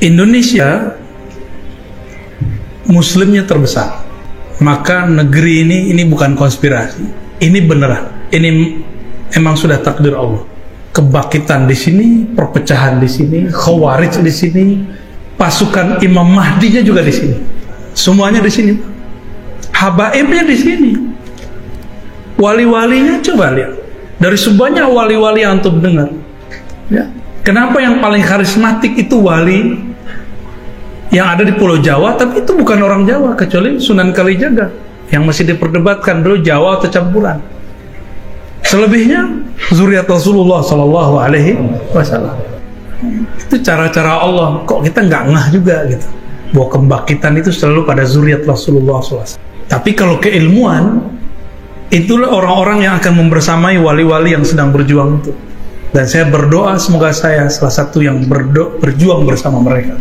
Indonesia muslimnya terbesar, maka negeri ini bukan konspirasi, ini beneran, ini emang sudah takdir Allah. Kebangkitan di sini, perpecahan di sini, khawarij di sini, pasukan Imam Mahdinya juga di sini, semuanya di sini, habaibnya di sini, wali-walinya. Coba lihat dari sebanyak wali-wali yang antum dengar, ya, kenapa yang paling karismatik itu wali yang ada di Pulau Jawa, tapi itu bukan orang Jawa, kecuali Sunan Kalijaga yang masih diperdebatkan dulu Jawa atau campuran. Selebihnya zuriat Rasulullah Sallallahu Alaihi Wasallam. Itu cara-cara Allah. Kok kita nggak ngah juga gitu, bahwa kebangkitan itu selalu pada zuriat Rasulullah SAW. Tapi kalau keilmuan, itulah orang-orang yang akan membersamai wali-wali yang sedang berjuang itu. Dan saya berdoa semoga saya salah satu yang berjuang bersama mereka.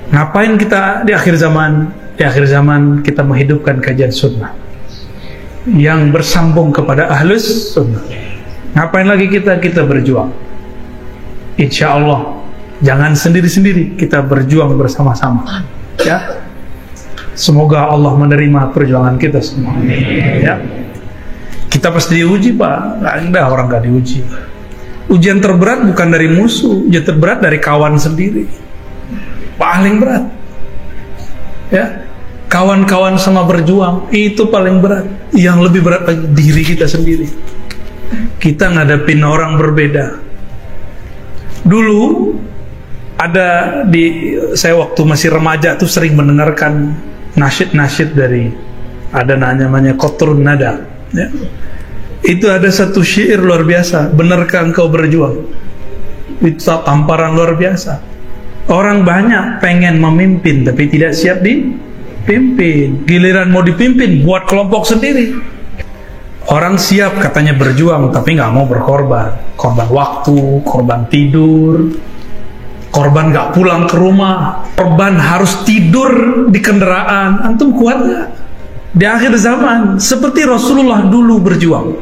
Ngapain kita di akhir zaman? Di akhir zaman kita menghidupkan kajian sunnah yang bersambung kepada ahlus sunnah. Ngapain lagi kita berjuang? Insya Allah jangan sendiri-sendiri, kita berjuang bersama-sama, ya. Semoga Allah menerima perjuangan kita semua, ya. Kita pasti diuji, Pak. Nggak ada orang nggak diuji. Ujian terberat bukan dari musuh, ujian terberat dari kawan sendiri, paling berat, ya. Kawan-kawan sama berjuang itu paling berat. Yang lebih berat lagi diri kita sendiri. Kita ngadepin orang berbeda. Dulu ada saya waktu masih remaja tuh sering mendengarkan nasyid-nasyid dari ada namanya Qatrun Nada, ya. Itu ada satu syair luar biasa, benarkah engkau berjuang? Itu tamparan luar biasa. Orang banyak pengen memimpin tapi tidak siap dipimpin. Giliran mau dipimpin buat kelompok sendiri. Orang siap katanya berjuang tapi nggak mau berkorban. Korban waktu, korban tidur, korban nggak pulang ke rumah, korban harus tidur di kendaraan. Antum kuat nggak? Di akhir zaman seperti Rasulullah dulu berjuang,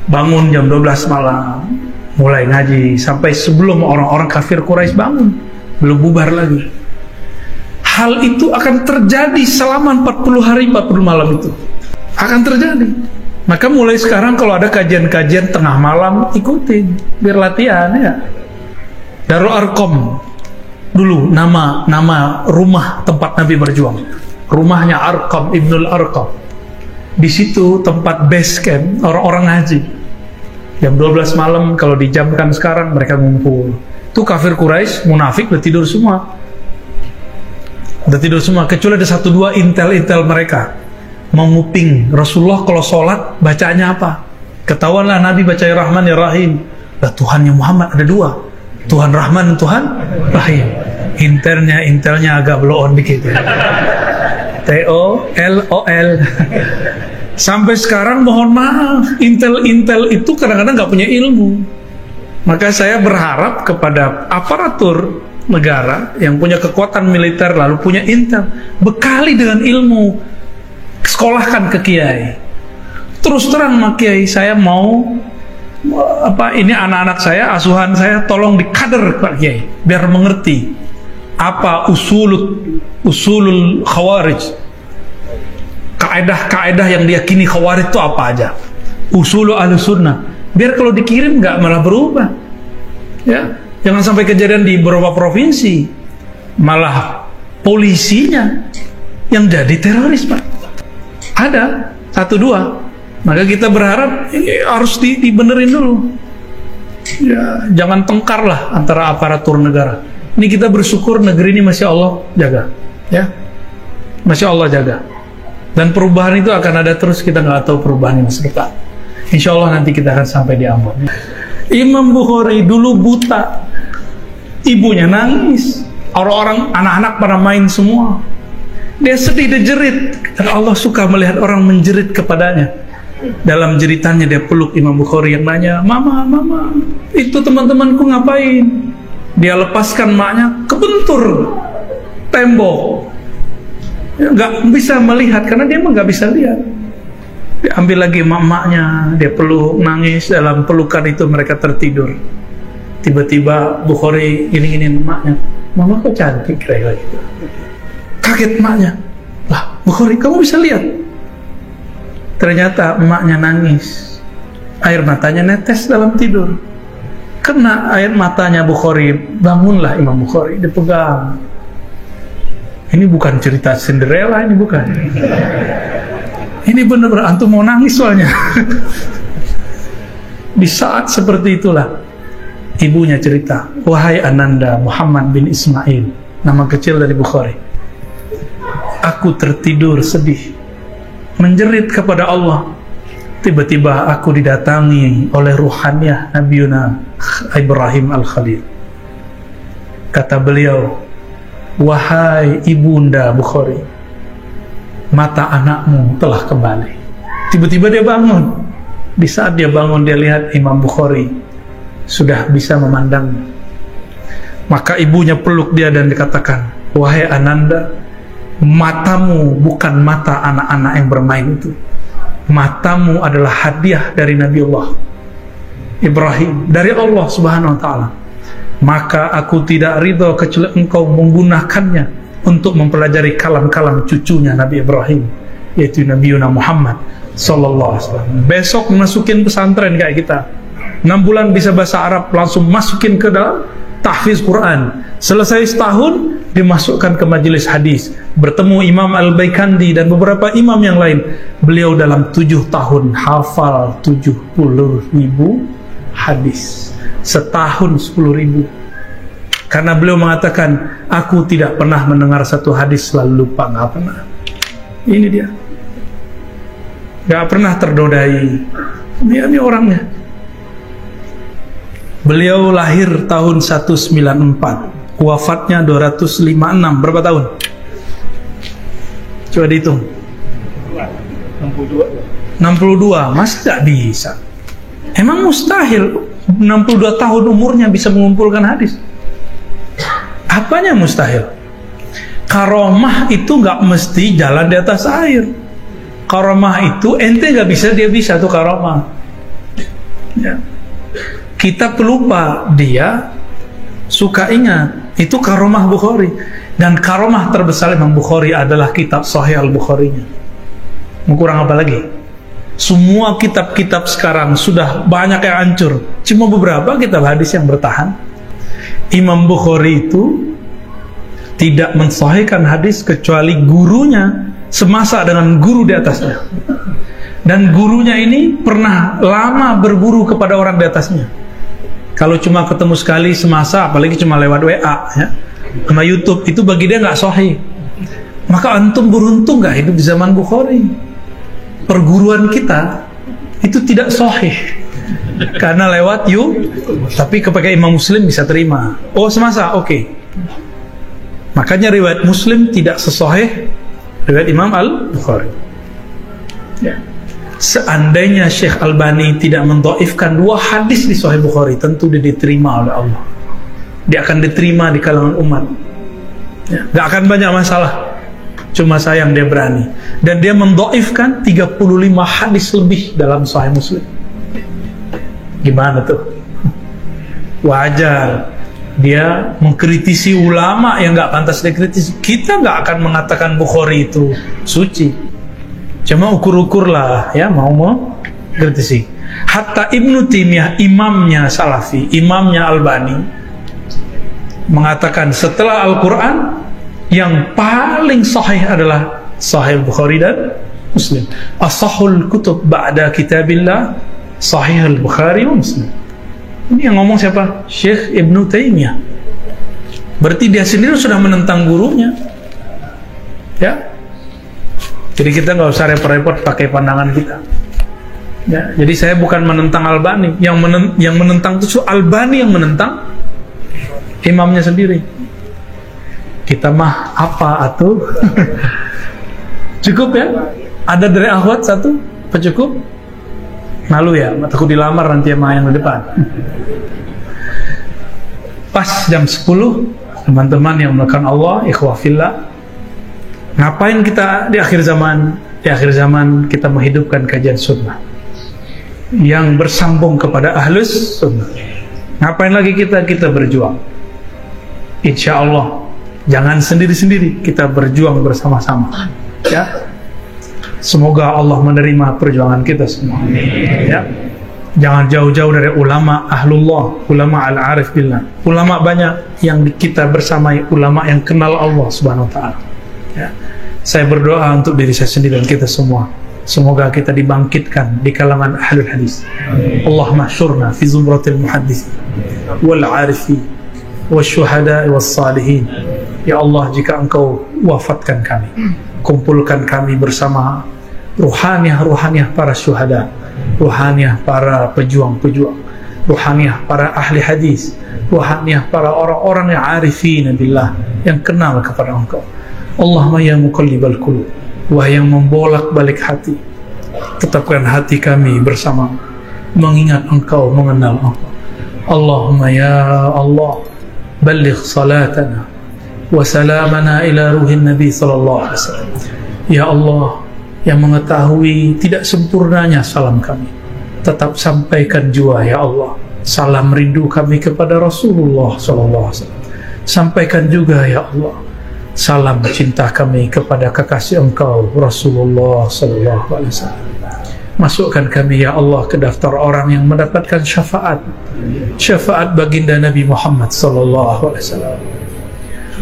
bangun jam 12 malam mulai ngaji sampai sebelum orang-orang kafir Quraisy bangun, belum bubar lagi. Hal itu akan terjadi selama 40 hari 40 malam itu akan terjadi. Maka mulai sekarang kalau ada kajian-kajian tengah malam, ikutin biar latihan, ya. Darul Arqam dulu nama rumah tempat Nabi berjuang, rumahnya Arqam Ibnul Arqam. Di situ tempat base camp orang-orang ngaji. Jam 12 malam kalau dijamkan sekarang mereka ngumpul. Itu kafir Quraisy, munafik udah tidur semua. Udah tidur semua, kecuali ada 1-2 intel mereka menguping Rasulullah kalau sholat bacanya apa. Ketahuanlah Nabi baca ya Rahman ya Rahim. Lah Tuhannya Muhammad ada 2, Tuhan Rahman dan Tuhan Rahim. Intelnya agak blow on dikit, ya. TOLOL. Sampai sekarang mohon maaf, intel itu kadang-kadang nggak punya ilmu. Maka saya berharap kepada aparatur negara yang punya kekuatan militer lalu punya intel, bekali dengan ilmu, sekolahkan ke kiai. Terus terang sama kiai, saya mau ini anak-anak saya, asuhan saya, tolong dikader Pak Kiai biar mengerti apa usulul khawarij, kaedah-kaedah yang diyakini khawarij itu apa aja, usulul ahli sunnah, biar kalau dikirim nggak malah berubah, ya. Jangan sampai kejadian di beberapa provinsi malah polisinya yang jadi teroris, Pak. Ada 1-2. Maka kita berharap harus dibenerin dulu, ya. Jangan tengkar lah antara aparatur negara. Ini kita bersyukur negeri ini masya Allah jaga, ya, masya Allah jaga. Dan perubahan itu akan ada terus, kita nggak tahu perubahan yang masa depan. Insya Allah nanti kita akan sampai di Ambon. Imam Bukhari dulu buta, ibunya nangis, orang-orang anak-anak pada main semua, dia sedih, dia jerit, dan Allah suka melihat orang menjerit kepadanya. Dalam jeritannya dia peluk Imam Bukhari yang nanya, mama, itu teman-temanku ngapain? Dia lepaskan maknya, kebentur tembok, nggak bisa melihat karena dia emang nggak bisa lihat. Diambil lagi maknya, dia peluk, nangis. Dalam pelukan itu mereka tertidur. Tiba-tiba Bukhari gini-gini emaknya, mama kok cantik, kira-kira gitu. Kaget emaknya, lah Bukhari kamu bisa lihat. Ternyata emaknya nangis, air matanya netes dalam tidur. Kena air matanya Bukhari, bangunlah Imam Bukhari, dipegang. Ini bukan cerita Cinderella, ini bukan. Ini benar-benar antum mau nangis soalnya. Di saat seperti itulah ibunya cerita, wahai Ananda Muhammad bin Ismail, nama kecil dari Bukhari, aku tertidur sedih, menjerit kepada Allah. Tiba-tiba aku didatangi oleh ruhaniyah Nabiuna Ibrahim Al-Khalil. Kata beliau, wahai ibunda Bukhari, mata anakmu telah kembali. Tiba-tiba dia bangun. Di saat dia bangun, dia lihat Imam Bukhari sudah bisa memandang. Maka ibunya peluk dia dan dikatakan, wahai Ananda, matamu bukan mata anak-anak yang bermain itu. Matamu adalah hadiah dari Nabiullah Ibrahim, dari Allah Subhanahu wa ta'ala. Maka aku tidak ridho kecuali engkau menggunakannya untuk mempelajari kalam-kalam cucunya Nabi Ibrahim, yaitu Nabiuna Muhammad sallallahu alaihi wasallam. Besok masukin pesantren kayak kita, 6 bulan bisa bahasa Arab, langsung masukin ke dalam tahfiz Quran. Selesai setahun dimasukkan ke majelis hadis, bertemu Imam Al-Baikandi dan beberapa imam yang lain. Beliau dalam 7 tahun hafal 70.000 hadis, setahun 10.000. Karena beliau mengatakan, aku tidak pernah mendengar satu hadis lalu lupa, nggak pernah. Ini dia, nggak pernah terdodai. Ini orangnya. Beliau lahir tahun 194, wafatnya 256. Berapa tahun? Coba dihitung. 62. Masa tidak bisa? Emang mustahil 62 tahun umurnya bisa mengumpulkan hadis? Apanya mustahil? Karomah itu nggak mesti jalan di atas air. Karomah itu ente nggak bisa, dia bisa tuh karomah. Ya. Kita pelupa, dia suka ingat. Itu karomah Bukhari. Dan karomah terbesar Imam Bukhari adalah kitab Sahih Al-Bukharinya. Mau kurang apa lagi? Semua kitab-kitab sekarang sudah banyak yang hancur, cuma beberapa kitab hadis yang bertahan. Imam Bukhari itu tidak mensahihkan hadis kecuali gurunya semasa dengan guru di atasnya. Dan gurunya ini pernah lama berguru kepada orang di atasnya. Kalau cuma ketemu sekali semasa, apalagi cuma lewat WA ya, sama YouTube, itu bagi dia nggak sahih. Maka antum beruntung nggak hidup di zaman Bukhari. Perguruan kita itu tidak sahih karena lewat tapi kepada Imam Muslim bisa terima. Oh semasa, oke. Makanya riwayat Muslim tidak sesahih riwayat Imam Al-Bukhari. Ya. Seandainya Syekh Albani tidak mendhaifkan 2 hadis di Sahih Bukhari, tentu dia diterima oleh Allah. Dia akan diterima di kalangan umat. Ya, gak akan banyak masalah. Cuma sayang dia berani. Dan dia mendhaifkan 35 hadis lebih dalam Sahih Muslim. Gimana tuh? Wajar dia mengkritisi ulama yang gak pantas dikritisi. Kita gak akan mengatakan Bukhari itu suci. Cuma ukur-ukur lah ya, mau kritisi. Hatta Ibnu Taimiyah, imamnya Salafi, imamnya Albani, mengatakan setelah Al-Quran yang paling sahih adalah Sahih Bukhari dan Muslim. Ashahul kutub ba'da kitabillah Sahih Al-Bukhari wa Muslim. Ini yang ngomong siapa? Syekh Ibnu Taimiyah. Berarti dia sendiri sudah menentang gurunya. Ya. Jadi kita nggak usah repot-repot pakai pandangan kita. Ya, jadi saya bukan menentang Albani. Yang menentang itu Albani yang menentang imamnya sendiri. Kita mah apa atuh? Cukup ya? Ada dari akhwat satu? Apa cukup? Malu ya, takut dilamar nanti sama yang di depan. Pas jam 10, teman-teman yang melakukan Allah, ikhwah fillah, ngapain kita di akhir zaman? Di akhir zaman kita menghidupkan kajian sunnah yang bersambung kepada ahlus sunnah. Ngapain lagi kita berjuang? Insya Allah jangan sendiri-sendiri, kita berjuang bersama-sama, ya. Semoga Allah menerima perjuangan kita semua, ya. Jangan jauh-jauh dari ulama ahlullah, ulama al-arif billah. Ulama banyak yang kita bersamai, ulama yang kenal Allah subhanahu wa ta'ala, ya. Saya berdoa untuk diri saya sendiri dan kita semua, semoga kita dibangkitkan di kalangan ahlul hadis. Allahumma syurna fi zumratil muhaddis wal arifi wasyuhada wassalihin. Ya Allah, jika Engkau wafatkan kami, kumpulkan kami bersama ruhaniah para syuhada, ruhaniah para pejuang-pejuang, ruhaniah para ahli hadis, ruhaniah para orang-orang yang arifin billah, yang kenal kepada Engkau. Allahumma ya muqallibal qulub, wahai yang membolak-balik hati, tetapkan hati kami bersama mengingat Engkau, mengenal Engkau. Allahumma ya Allah, balligh salatana wa salamana ila ruhin Nabi sallallahu alaihi wasallam. Ya Allah, yang mengetahui tidak sempurnanya salam kami, tetap sampaikan jua ya Allah salam rindu kami kepada Rasulullah sallallahu alaihi wasallam. Sampaikan juga ya Allah salam cinta kami kepada kekasih Engkau Rasulullah sallallahu alaihi wasallam. Masukkan kami ya Allah ke daftar orang yang mendapatkan syafaat baginda Nabi Muhammad sallallahu alaihi wasallam.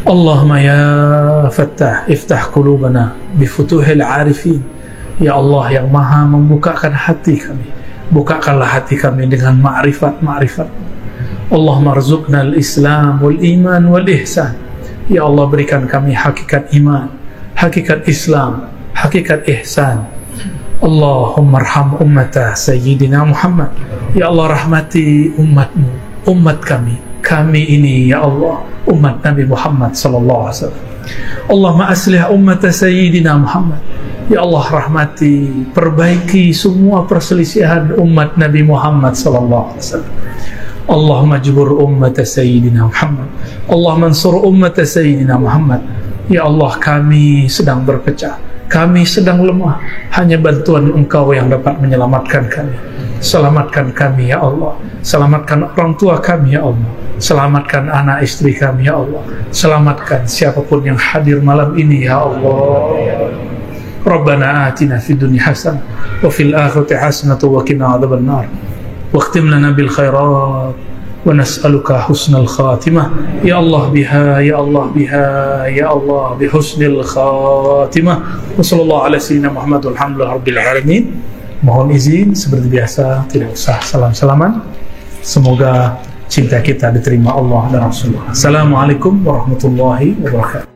Allahumma ya Fattah, iftah qulubana bi futuhil arifin. Ya Allah yang maha membukakan hati kami, bukakanlah hati kami dengan ma'rifat. Allahumma arzuqna al-islam wal iman wal ihsan. Ya Allah, berikan kami hakikat iman, hakikat Islam, hakikat ihsan. Allahumma arham ummata Sayyidina Muhammad. Ya Allah, rahmati umatmu, umat kami ini ya Allah, umat Nabi Muhammad sallallahu alaihi wasallam. Allahumma aslih ummata Sayyidina Muhammad. Ya Allah, rahmati, perbaiki semua perselisihan umat Nabi Muhammad sallallahu alaihi wasallam. Allahumma jbur ummata Sayyidina Muhammad. Allahumma ansur ummata Sayyidina Muhammad. Ya Allah, kami sedang berpecah, kami sedang lemah, hanya bantuan Engkau yang dapat menyelamatkan kami. Selamatkan kami ya Allah, selamatkan orang tua kami ya Allah, selamatkan anak istri kami ya Allah, selamatkan siapapun yang hadir malam ini ya Allah. Rabbana atina fid dunya hasanah wa fil akhirati hasanah wa qina adzaban nar. واختم لنا بالخيرات ونسألك حسن الخاتمة يا الله بها يا الله بها يا الله بحسن الخاتمة. وصلى الله على سيدنا محمد والحمد لله رب العالمين. Mohon izin seperti biasa, tidak usah salam-salaman. Semoga cinta kita diterima Allah dan Rasulullah. Assalamualaikum warahmatullahi wabarakatuh.